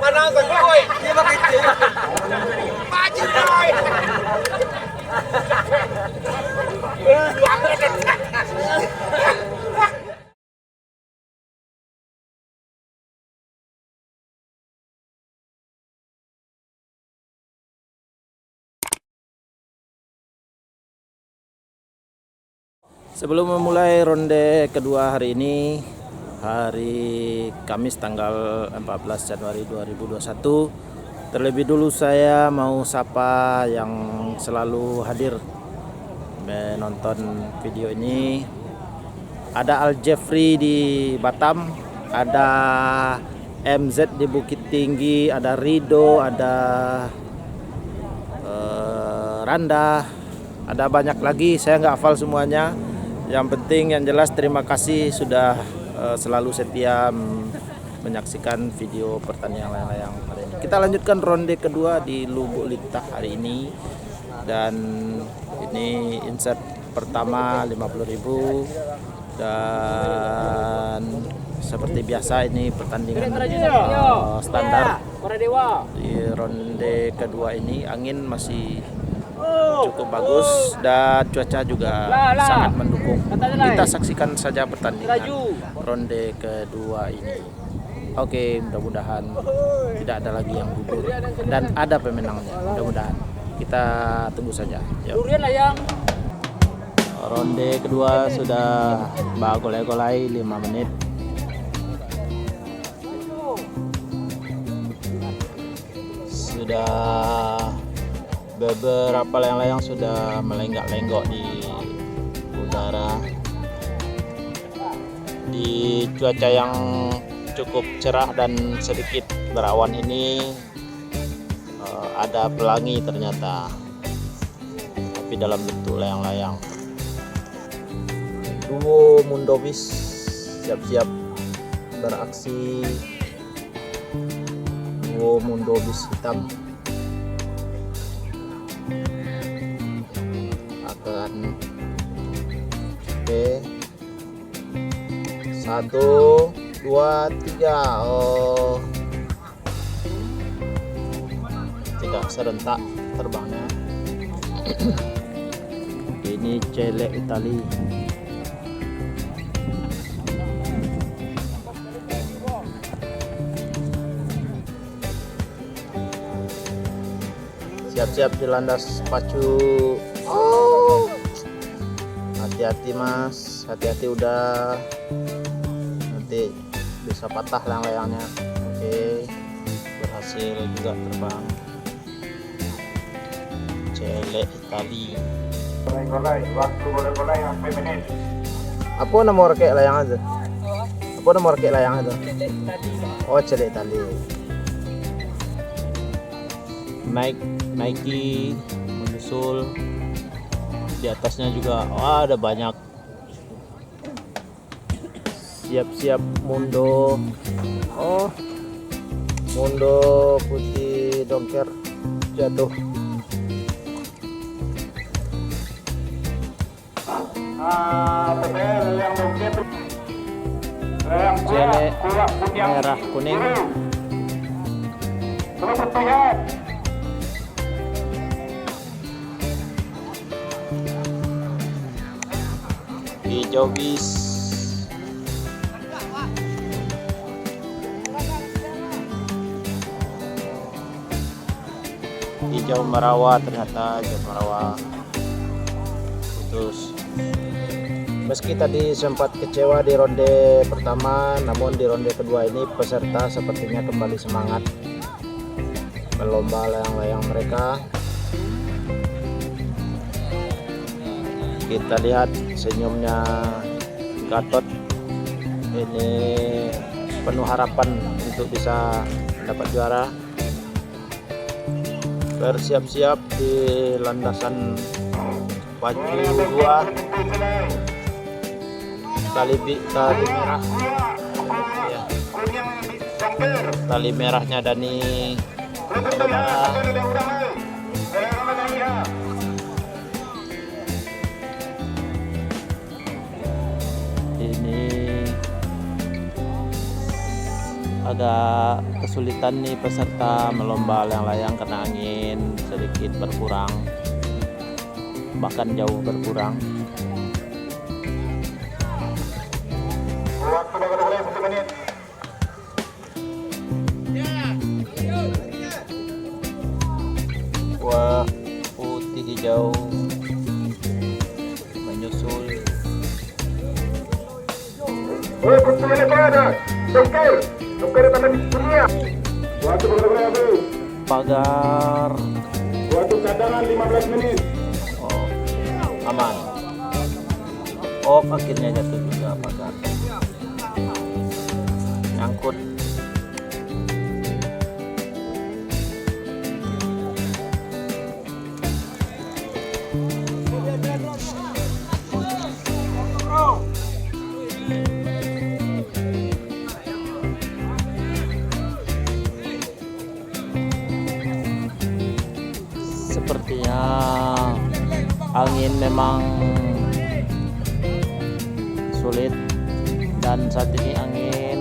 Mana koi? Dia pakai itu. Maju koi. Sebelum memulai ronde kedua hari ini, hari Kamis tanggal 14 Januari 2021, terlebih dulu saya mau sapa yang selalu hadir menonton video ini. Ada Al Jeffrey di Batam, ada MZ di Bukit Tinggi, ada Rido, ada Randa, ada banyak lagi, saya nggak hafal semuanya. Yang penting, yang jelas terima kasih sudah selalu setia menyaksikan video pertandingan layang-layang hari ini. Kita lanjutkan ronde kedua di Lubuk Lintas hari ini, dan ini insert pertama 50.000, dan seperti biasa ini pertandingan standar. Di ronde kedua ini angin masih cukup bagus dan cuaca juga sangat mendukung. Kita saksikan saja pertandingan ronde kedua ini. Oke, mudah-mudahan tidak ada lagi yang gugur dan ada pemenangnya. Mudah-mudahan kita tunggu saja. Yuk. Ronde kedua sudah bagolai-golai 5 menit. Sudah beberapa layang-layang sudah melenggak-lenggok di udara. Di cuaca yang cukup cerah dan sedikit berawan ini ada pelangi ternyata, tapi dalam bentuk layang-layang. Duo Mundobis siap-siap beraksi. Duo Mundobis hitam akan oke, 1, 2, 3. Oh, tidak serentak terbangnya. Ini celek Itali. Siap-siap di landas pacu. Oh, hati-hati mas, hati-hati, udah nanti bisa patah layang-layangnya. Oke, berhasil juga terbang. Celek Itali. Waktu boleh sampai menit. Apa nomor kek layang aja? Apa nomor kek layang aja? Oh, celek Itali. Nike menyusul, di atasnya juga ada banyak. Siap-siap Mundo. Oh, Mundo putih dongker jatuh. yang mungkin Celek merah kuning. terus lihat Hijau bis. Hijau merawa, ternyata hijau merawa putus. Meski tadi sempat kecewa di ronde pertama, namun di ronde kedua ini peserta sepertinya kembali semangat melomba layang-layang mereka. Kita lihat senyumnya Gatot, ini penuh harapan untuk bisa mendapat juara. Bersiap-siap di landasan pacu 2, tali merah ya. Tali merahnya Dani. Ini agak kesulitan nih peserta melomba layang-layang karena angin sedikit berkurang, bahkan jauh berkurang. Waktu boleh-boleh 1 menit. Wah, putih hijau menyusul. Betul ada. Dokter pada di dunia. Waktu boleh-boleh habis. Pagar. Waktu cadangan 15 menit. Oh, aman. Oh, akhirnya jatuh juga pagar. Nyangkut. Sepertinya angin memang sulit, dan saat ini angin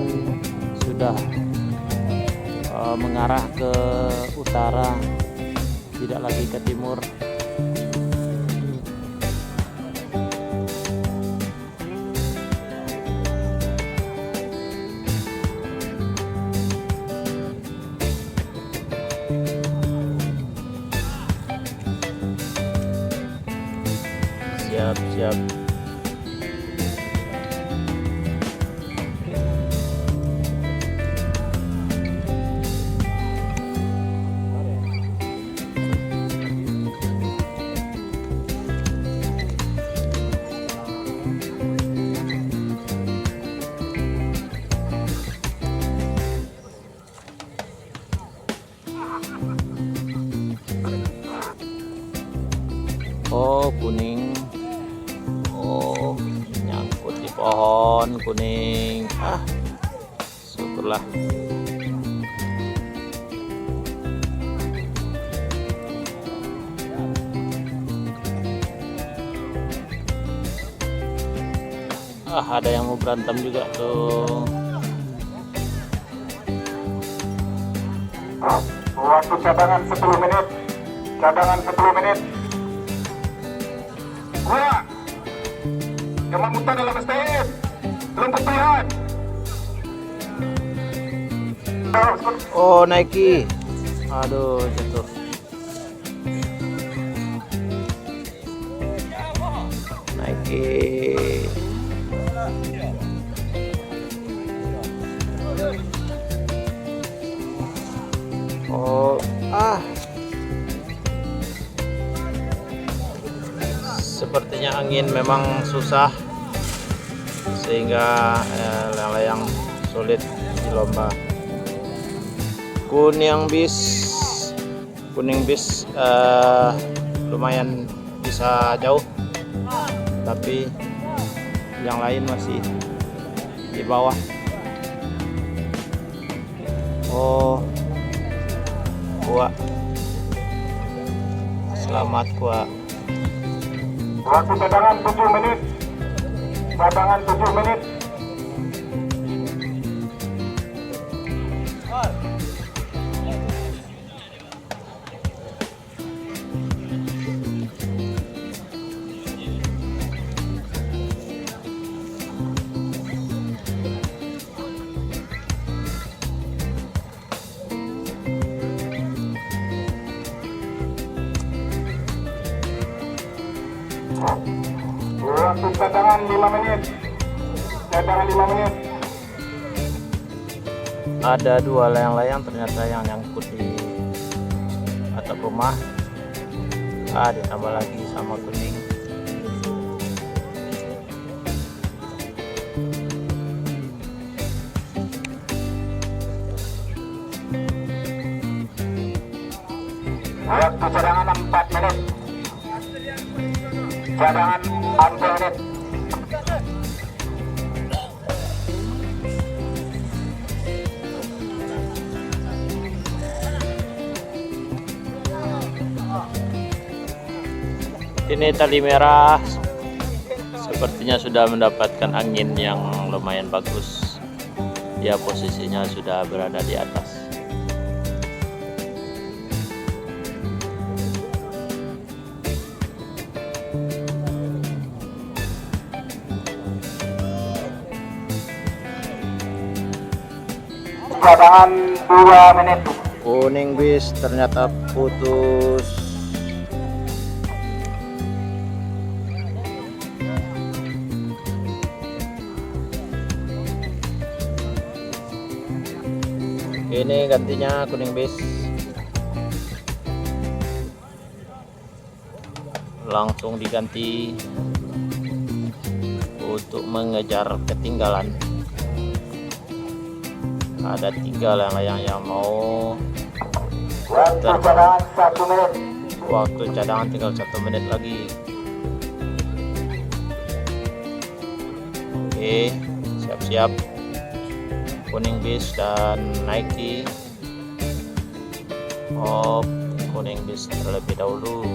sudah mengarah ke utara, tidak lagi ke timur. Siap. Oh, kuning. Oh, nyangkut di pohon kuning. Syukurlah. Ada yang mau berantem juga tuh. Waktu cadangan 10 menit. Cadangan 10 menit. Wah, jangan muntah dalam STM. Belum pilihan. Oh, Nike. Aduh, jatuh. Nike. Oh, sepertinya angin memang susah, sehingga layang-layang sulit dilomba. Kuning bis lumayan bisa jauh, tapi yang lain masih di bawah. Oh, Kuat. Selamat, Kuat. Waktu cadangan 7 menit. Cadangan 7 menit. Waktu cadangan 5 menit. Cadangan 5 menit. Ada 2 layang-layang ternyata yang nyangkut di atap rumah. Ditambah lagi sama kuning. Waktu cadangan 4 menit. Cadangan 4 menit. Ini tali merah sepertinya sudah mendapatkan angin yang lumayan bagus. dia posisinya sudah berada di atas. Cadangan 2 menit. Kuning bis ternyata putus. Ini gantinya kuning bis. Langsung diganti untuk mengejar ketinggalan. Ada 3 layang yang mau Waktu cadangan 1 menit. waktu cadangan tinggal 1 menit lagi. Oke, siap-siap kuning bis dan Nike. Kuning bis terlebih dahulu.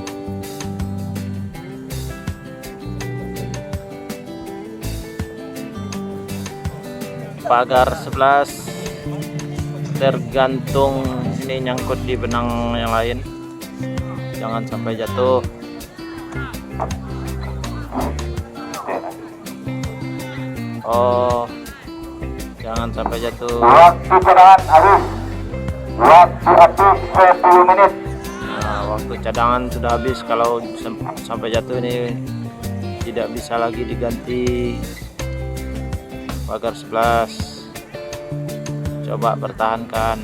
Pagar 11 tergantung ini nyangkut di benang yang lain, jangan sampai jatuh. Jangan sampai jatuh. Waktu cadangan habis. Waktu habis 10 menit. Nah, waktu cadangan sudah habis. Kalau sampai jatuh ini tidak bisa lagi diganti. Pagar 11, coba pertahankan.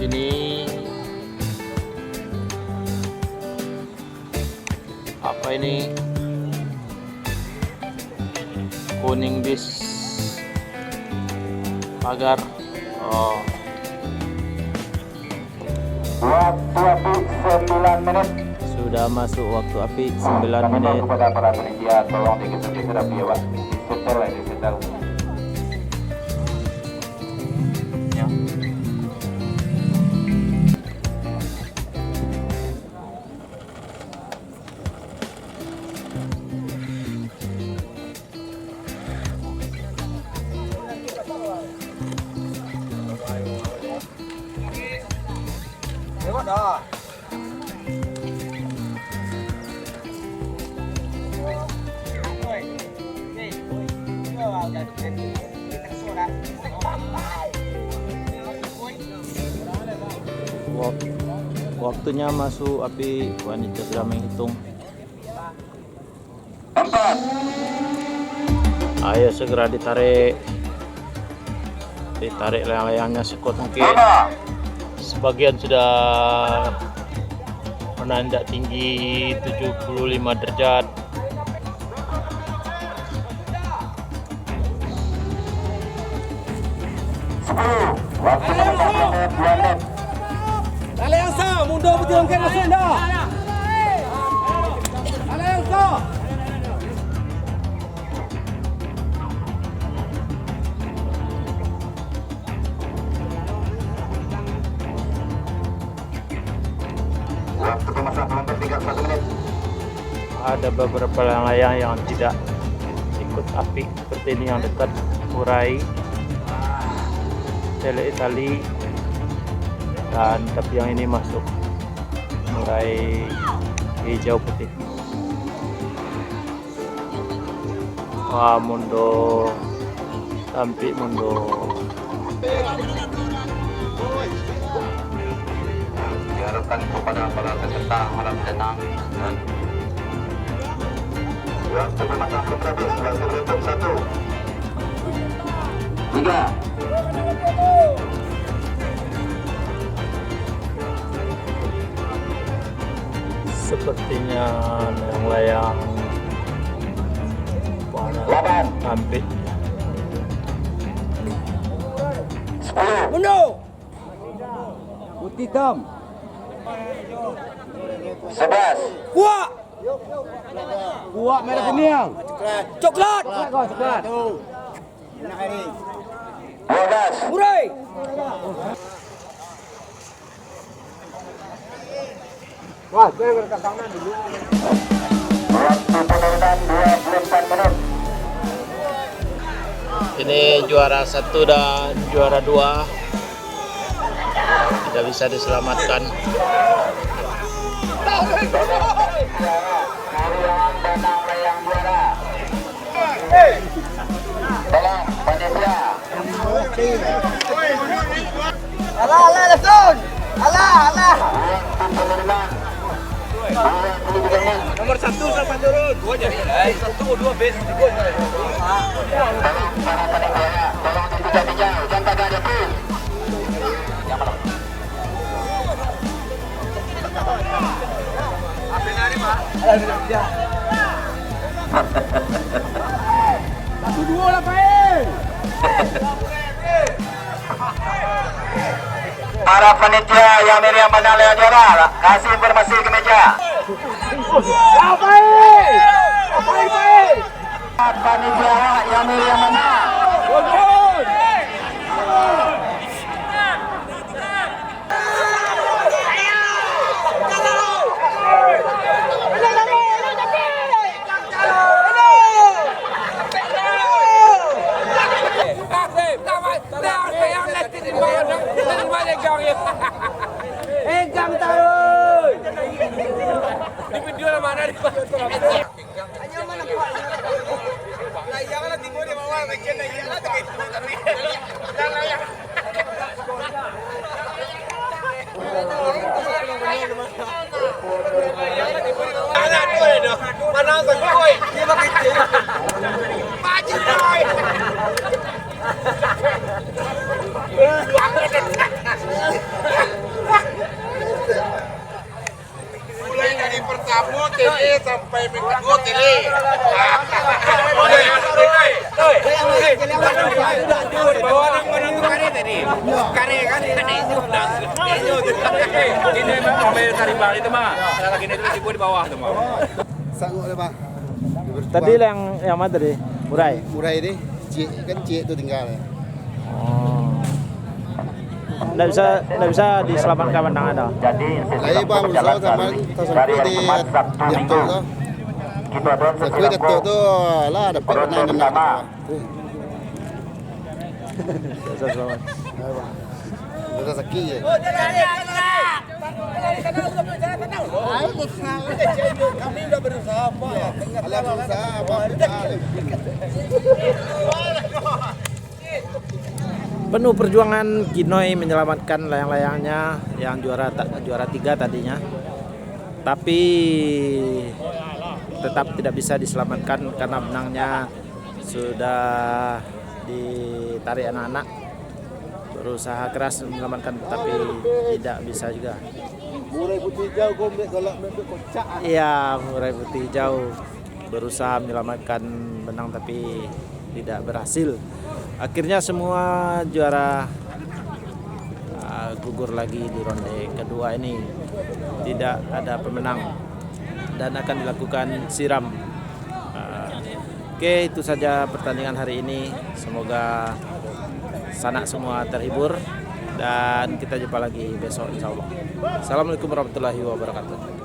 Ini apa ini? Kuning bis pagar. Waktu habis 9 menit. Sudah masuk waktu api 9 menit. Kepada para penitia tolong digeser-geser api ya Pak. Disetel. Ya. Waktunya masuk api, wanita sudah menghitung. Ayo segera ditarik layang-layangnya sekuat mungkin. Sebagian sudah menanjak tinggi 75 derajat. Waktu 2 menit. Lale yang sah, mundur berjalan masuk dah. Lale yang sah. Waktu pemasangan pelontar tinggal 1 menit. Ada beberapa layang yang tidak ikut api seperti ini yang dekat urai tele Itali, dan tapi yang ini masuk urai hijau putih. Wah, mundur sampai mundur. Diharapkan kepada para peserta malam datang. Waktu pemasangan pelontar waktu berhitung 1, 3. Sepertinya layang hampir 10. Mundur. Putih hitam. 11. Kuat. Kuat merah kuning. Coklat. Coklat. 12. Murai. Wah, saya berkatakan dulu. Waktu penurunan 24 menit. Ini juara 1 dan juara 2 tidak bisa diselamatkan. Alah, Lefton. Alah. Nomor 1 sampai turun. 2 jadi. 1, 2 base. Para panitia yang Miriam menang yang juara, kasih informasi ke meja. Panitia yang Miriam menang. Gang tarun. Di video mana di Hanya mana Pak? Nah, janganlah timur di bawah, bagian lagi lah kayak itu tapi. Jangan ya. Mana sekoi? Dia pakai kecil. Baju boy. Mulai dari pertama tele sampai minggu tele. Ini mobil Karibal itu mah. Lagi itu di bawah tuh mah. Sanggup lah, Pak. Tadi yang mana tadi? Murai. Murai deh. Kan Cik itu tinggal. Oh. Nggak bisa diselamatkan menang ada. Lagi Pak Musa sama Tasangku di Datuk tuh. Tasangku di Datuk tuh lah dapat menang pertama. Bisa selamat. Kita sakit je. Kami udah berusaha Pak. Alah berusaha apa? Penuh perjuangan Kinoy menyelamatkan layang-layangnya yang juara 3 tadinya. Tapi tetap tidak bisa diselamatkan karena benangnya sudah ditarik anak-anak. Berusaha keras menyelamatkan tapi tidak bisa juga. Murai putih jauh komplek kalau memang kocak. Iya, Murai Putih Hijau berusaha menyelamatkan benang tapi tidak berhasil. Akhirnya semua juara gugur lagi di ronde kedua ini. Tidak ada pemenang dan akan dilakukan siram. Oke, itu saja pertandingan hari ini. Semoga sanak semua terhibur dan kita jumpa lagi besok insya Allah. Assalamualaikum warahmatullahi wabarakatuh.